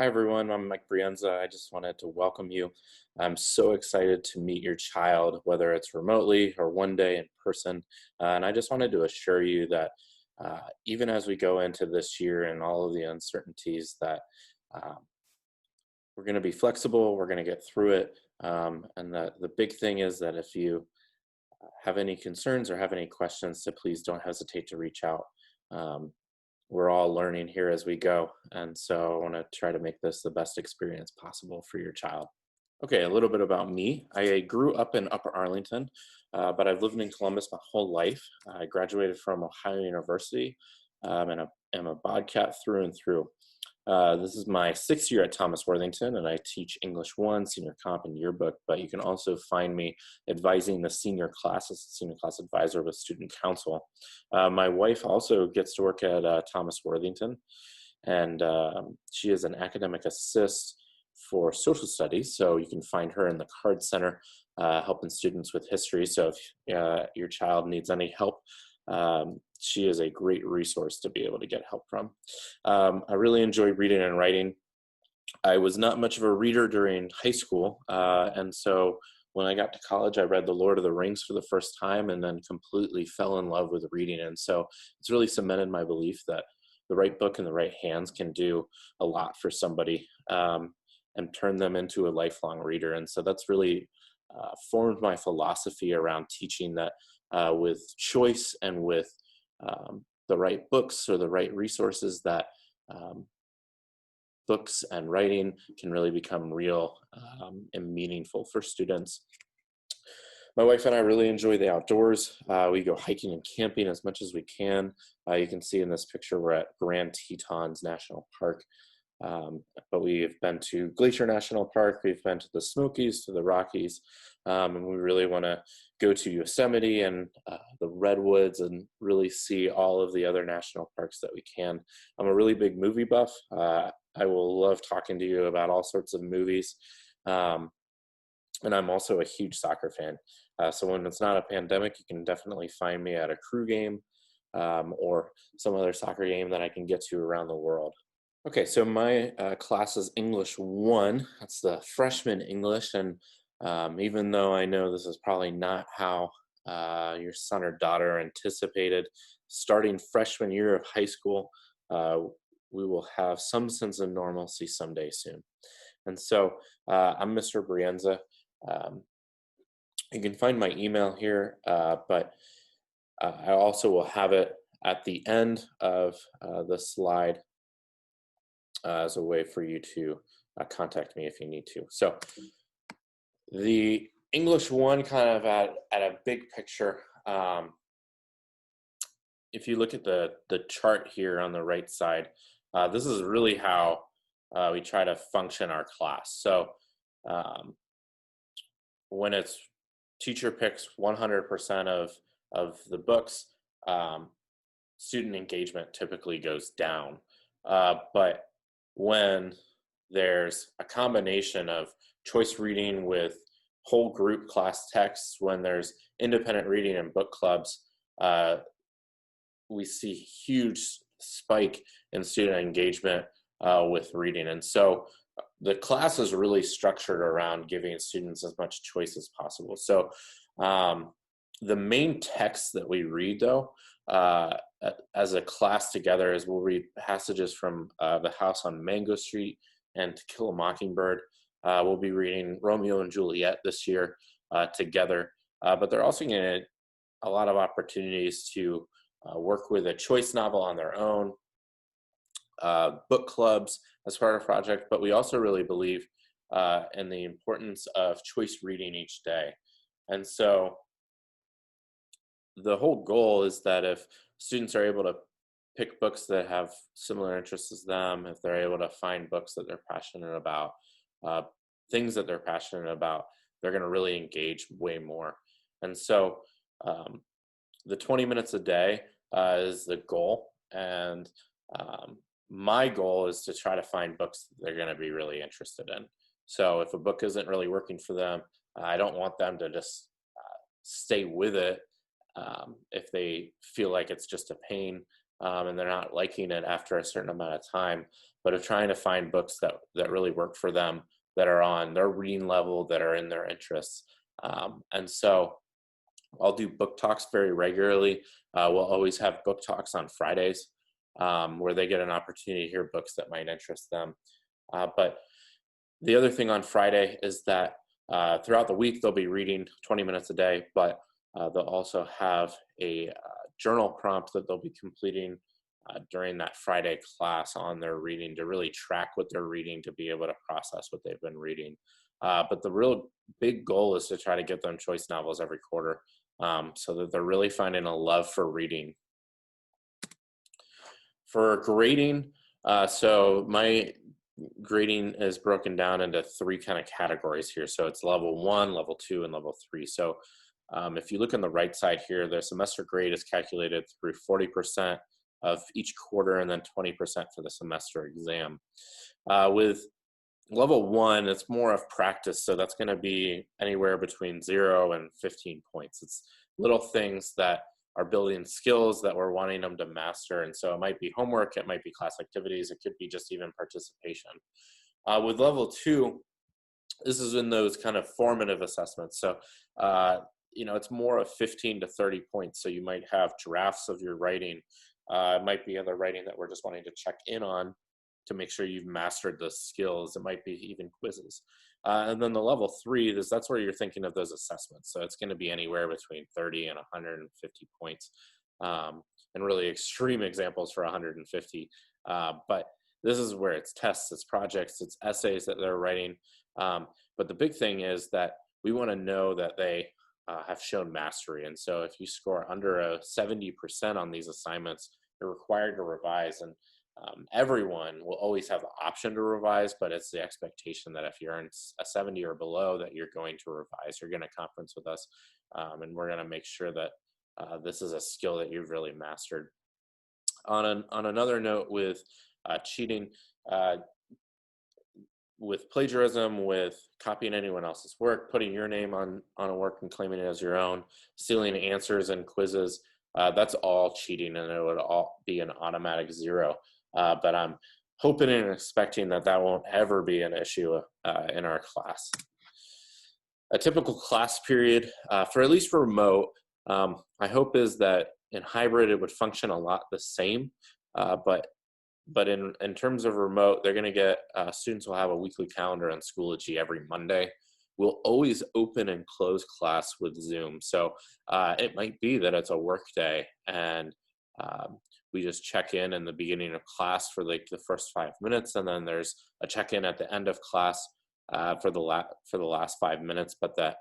Hi, everyone. I'm Mike Brienza. I just wanted to welcome you. I'm so excited to meet your child, whether it's remotely or one day in person. And I just wanted to assure you that even as we go into this year and all of the uncertainties, that um, we're going to be flexible, we're going to get through it. And the big thing is that if you have any concerns or have any questions, so please don't hesitate to reach out. Um, we're all learning here as we go. And so I want to try to make this the best experience possible for your child. Okay, a little bit about me. I grew up in Upper Arlington, but I've lived in Columbus my whole life. I graduated from Ohio University and I'm a Bobcat through and through. This is my sixth year at Thomas Worthington, and I teach English 1, Senior Comp, and Yearbook, but you can also find me advising the senior classes, senior class advisor with Student Council. My wife also gets to work at Thomas Worthington, and she is an academic assist for social studies, so you can find her in the Card Center helping students with history. So if your child needs any help, she is a great resource to be able to get help from. I really enjoy reading and writing. I was not much of a reader during high school, and so when I got to college, I read The Lord of the Rings for the first time and then completely fell in love with reading. And so it's really cemented my belief that the right book in the right hands can do a lot for somebody and turn them into a lifelong reader. And so that's really formed my philosophy around teaching that with choice and with the right books or the right resources, that um, books and writing can really become real and meaningful for students. My wife and I really enjoy the outdoors. We go hiking and camping as much as we can. You can see in this picture we're at Grand Tetons National Park. But we've been to Glacier National Park, we've been to the Smokies, to the Rockies, and we really want to go to Yosemite and the Redwoods and really see all of the other national parks that we can. I'm a really big movie buff. I will love talking to you about all sorts of movies. Um, and I'm also a huge soccer fan. So when it's not a pandemic, you can definitely find me at a crew game or some other soccer game that I can get to around the world. Okay, so my class is English 1. That's the freshman English. And even though I know this is probably not how your son or daughter anticipated starting freshman year of high school, uh, we will have some sense of normalcy someday soon. And so I'm Mr. Brienza. Um, you can find my email here, but I also will have it at the end of the slide as a way for you to contact me if you need to. So the English 1 kind of at a big picture, if you look at the chart here on the right side, this is really how we try to function our class. So um, when it's teacher picks 100% of the books, um, student engagement typically goes down. But when there's a combination of choice reading with whole group class texts, when there's independent reading and book clubs, we see huge spike in student engagement with reading. And so the class is really structured around giving students as much choice as possible. So the main text that we read, though, as a class together, is we'll read passages from The House on Mango Street and To Kill a Mockingbird. We'll be reading Romeo and Juliet this year together, but they're also going to get a lot of opportunities to work with a choice novel on their own, book clubs as part of the project, but we also really believe in the importance of choice reading each day. And so the whole goal is that if students are able to pick books that have similar interests as them, if they're able to find books that they're passionate about, uh, things that they're passionate about, they're going to really engage way more. And so the 20 minutes a day is the goal. And my goal is to try to find books that they're going to be really interested in. So if a book isn't really working for them, I don't want them to just stay with it if they feel like it's just a pain. and they're not liking it after a certain amount of time, but of trying to find books that really work for them, that are on their reading level, that are in their interests. And so I'll do book talks very regularly. We'll always have book talks on Fridays, where they get an opportunity to hear books that might interest them. But the other thing on Friday is that throughout the week, they'll be reading 20 minutes a day, but they'll also have a journal prompt that they'll be completing during that Friday class on their reading, to really track what they're reading, to be able to process what they've been reading. But the real big goal is to try to get them choice novels every quarter, so that they're really finding a love for reading. For grading, so my grading is broken down into three kind of categories here. So it's level 1, level 2, and level 3. So if you look on the right side here, the semester grade is calculated through 40% of each quarter, and then 20% for the semester exam. With level 1, it's more of practice. So that's going to be anywhere between 0 and 15 points. It's little things that are building skills that we're wanting them to master. And so it might be homework, it might be class activities, it could be just even participation. With level 2, this is in those kind of formative assessments. So, it's more of 15 to 30 points. So you might have drafts of your writing. It might be other writing that we're just wanting to check in on to make sure you've mastered the skills. It might be even quizzes. And then the level 3, that's where you're thinking of those assessments. So it's going to be anywhere between 30 and 150 points, and really extreme examples for 150. But this is where it's tests, it's projects, it's essays that they're writing. But the big thing is that we want to know that they have shown mastery. And so if you score under a 70% on these assignments, you're required to revise. And everyone will always have the option to revise, but it's the expectation that if you're in a 70 or below, that you're going to revise. You're going to conference with us, and we're going to make sure that this is a skill that you've really mastered. On another note, with cheating, with plagiarism, with copying anyone else's work, putting your name on a work and claiming it as your own, stealing answers and quizzes, that's all cheating, and it would all be an automatic 0. But I'm hoping and expecting that won't ever be an issue in our class. A typical class period, for at least for remote, I hope is that in hybrid it would function a lot the same, but in terms of remote, they're going to get, students will have a weekly calendar on Schoology every Monday. We'll always open and close class with Zoom. So it might be that it's a work day, and we just check in the beginning of class for like the first 5 minutes, and then there's a check-in at the end of class for the last 5 minutes. But that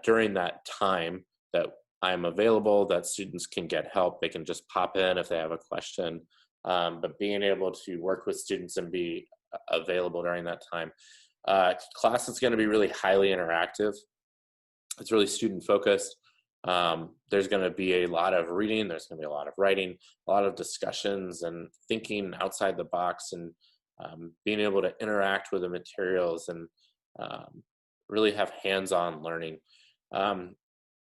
during that time that I'm available, that students can get help. They can just pop in if they have a question. But being able to work with students and be available during that time. Class is going to be really highly interactive. It's really student focused. There's going to be a lot of reading. There's going to be a lot of writing, a lot of discussions and thinking outside the box, and being able to interact with the materials and really have hands-on learning.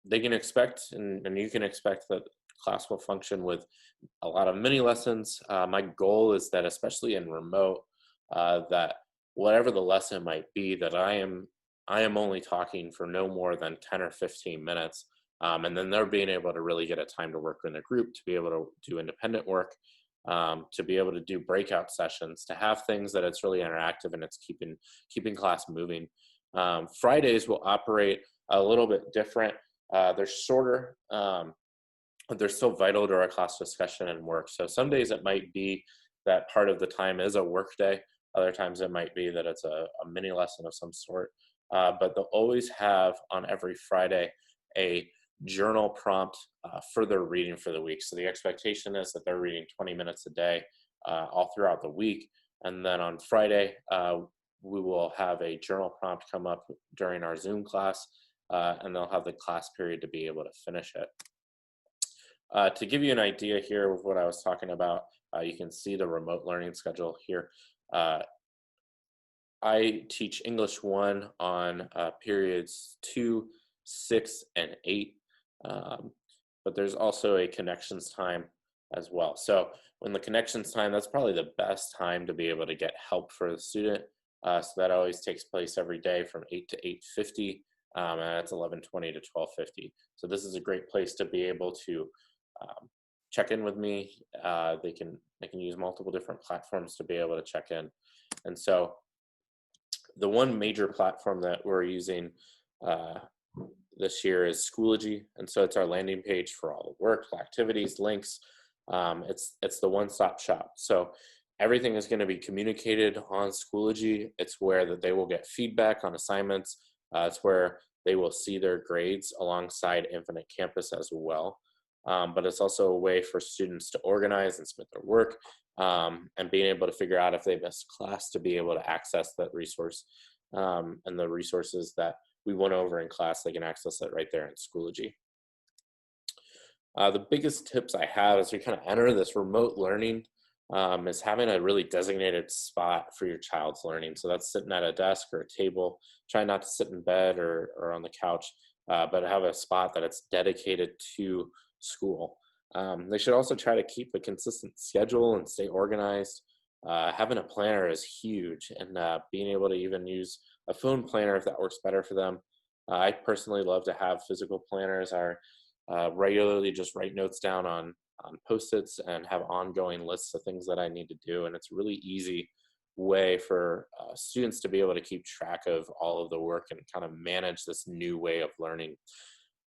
They can expect, and you can expect, that class will function with a lot of mini lessons. My goal is that, especially in remote, that whatever the lesson might be, that I am only talking for no more than 10 or 15 minutes. And then they're being able to really get a time to work in a group, to be able to do independent work, to be able to do breakout sessions, to have things that it's really interactive and it's keeping class moving. Fridays will operate a little bit different. They're shorter, but they're still vital to our class discussion and work. So some days it might be that part of the time is a work day. Other times it might be that it's a mini lesson of some sort. But they'll always have on every Friday a journal prompt for their reading for the week. So the expectation is that they're reading 20 minutes a day all throughout the week. And then on Friday, we will have a journal prompt come up during our Zoom class, and they'll have the class period to be able to finish it. To give you an idea here of what I was talking about, you can see the remote learning schedule here. I teach English 1 on periods 2, 6, and 8, but there's also a connections time as well. So when the connections time, that's probably the best time to be able to get help for the student. So that always takes place every day from 8 to 8:50, and that's 11:20 to 12:50. So this is a great place to be able to um, check in with me. They can use multiple different platforms to be able to check in, and so the one major platform that we're using uh, this year is Schoology, and so it's our landing page for all the work, activities, links. It's the one-stop shop. So everything is going to be communicated on Schoology. It's where that they will get feedback on assignments. It's where they will see their grades alongside Infinite Campus as well. But it's also a way for students to organize and submit their work, and being able to figure out if they missed class to be able to access that resource, and the resources that we went over in class, they can access it right there in Schoology. The biggest tips I have as we kind of enter this remote learning, is having a really designated spot for your child's learning. So that's sitting at a desk or a table. Try not to sit in bed or on the couch, but have a spot that it's dedicated to school. They should also try to keep a consistent schedule and stay organized. Having a planner is huge, and being able to even use a phone planner if that works better for them. I personally love to have physical planners. Regularly just write notes down on post-its and have ongoing lists of things that I need to do. And it's a really easy way for students to be able to keep track of all of the work and kind of manage this new way of learning.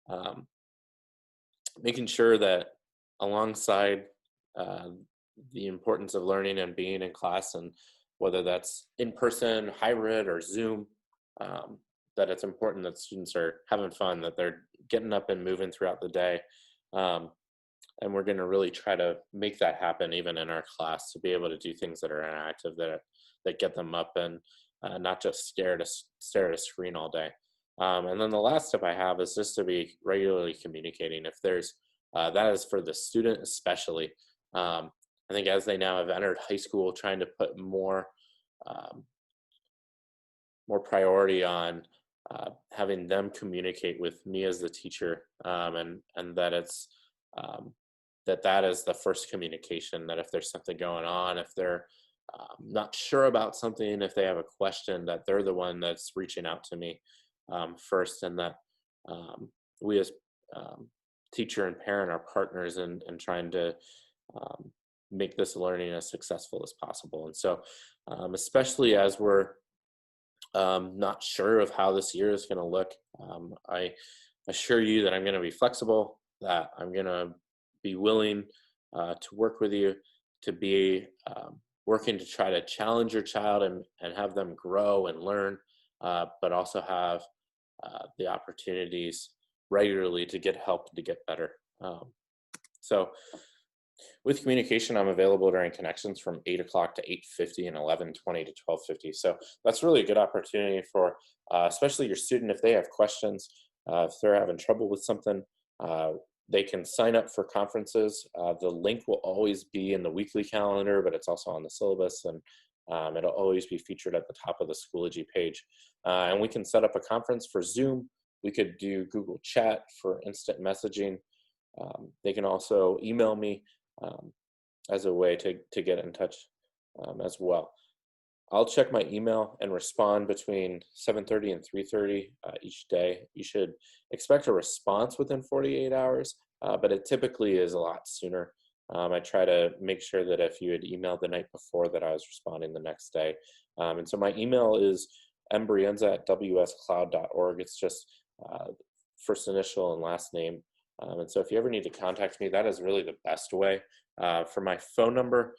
Um, Making sure that alongside uh, the importance of learning and being in class, and whether that's in person, hybrid, or Zoom, um, that it's important that students are having fun, that they're getting up and moving throughout the day. Um, and we're going to really try to make that happen even in our class, to be able to do things that are interactive, that get them up and not just stare at a screen all day. And then the last tip I have is just to be regularly communicating. If there's that is for the student especially. I think as they now have entered high school, trying to put um, more priority on having them communicate with me as the teacher, and that it's um, that is the first communication. That if there's something going on, if they're not sure about something, if they have a question, that they're the one that's reaching out to me first, and that we as um, teacher and parent are partners in trying to um, make this learning as successful as possible. And so, especially as we're not sure of how this year is going to look, I assure you that I'm going to be flexible, that I'm going to be willing to work with you, to be working to try to challenge your child and have them grow and learn, but also have the opportunities regularly to get help to get better. So with communication, I'm available during connections from 8 o'clock to 8:50 and 11:20 to 12:50. So that's really a good opportunity for, especially your student, if they have questions, if they're having trouble with something, uh, they can sign up for conferences. The link will always be in the weekly calendar, but it's also on the syllabus, and it'll always be featured at the top of the Schoology page. And we can set up a conference for Zoom. We could do Google Chat for instant messaging. They can also email me um, as a way to get in touch as well. I'll check my email and respond between 7:30 and 3:30 each day. You should expect a response within 48 hours, but it typically is a lot sooner. I try to make sure that if you had emailed the night before, that I was responding the next day. And so my email is mbrienza@wscloud.org. It's just first initial and last name. And so if you ever need to contact me, that is really the best way. For my phone number,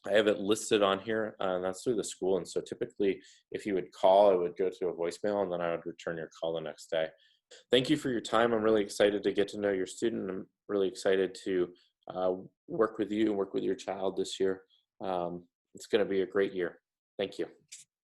I have it listed on here, and that's through the school. And so typically, if you would call, it would go to a voicemail, and then I would return your call the next day. Thank you for your time. I'm really excited to get to know your student. I'm really excited to work with you and work with your child this year. It's going to be a great year. Thank you.